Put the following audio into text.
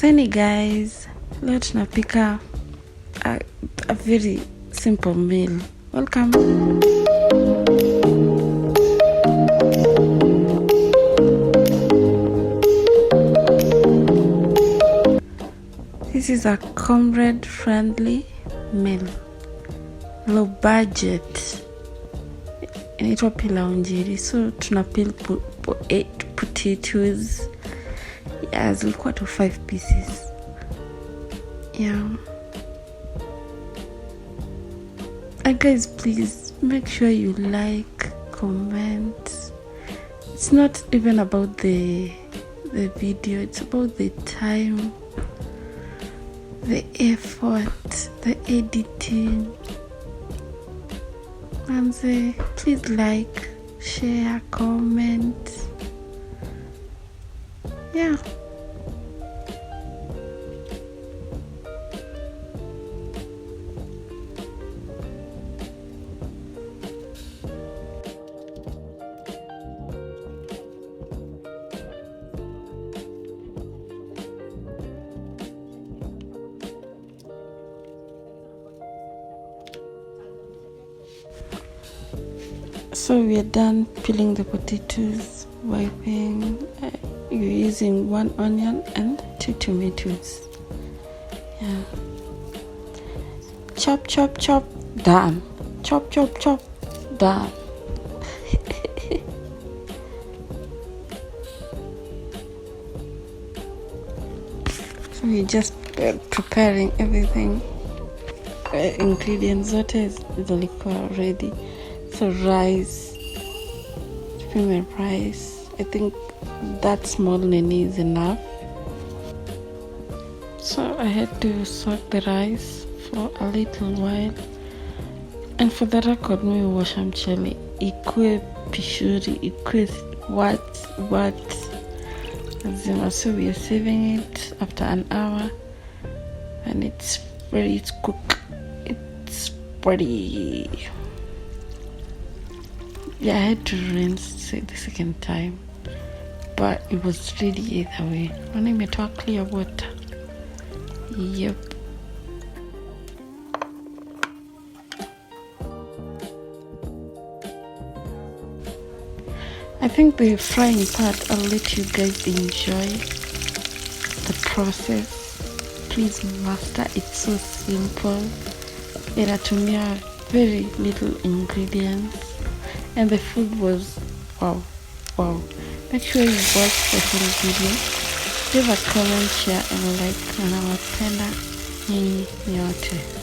Sani guys, leo tunapika a very simple meal. Welcome. This is a comrade friendly meal, low budget. Inaitwa pilau njeri. So tunapil 8 potatoes. Yeah, zilikuwa to 5 pieces. Yeah. And guys, please make sure you like, comment. It's not even about the video, it's about the time, the effort, the editing. And please like, share, comment. Yeah. So we are done peeling the potatoes, wiping. You're using 1 onion and 2 tomatoes. Yeah. Chop, chop, chop, done. Chop, chop, chop, done. So we're just preparing everything. Ingredients zote zilikuwa ready. So rice, cream rice. I think that small nini is enough. So I had to soak the rice for a little while. And for the record, me wash mchele ikue pishuri, ikue what zima. So we are saving it after an hour, and it's ready to cook. It's pretty. Yeah, I had to rinse it the second time, but it was ready either way. When I made clear water. Yep. I think the frying part, I'll let you guys enjoy the process. Please master, it's so simple. Inatumia very little ingredients. And the food was wow. Make sure you watch the whole video. Leave a comment, share and like. Na nawapenda nyinyi nyote.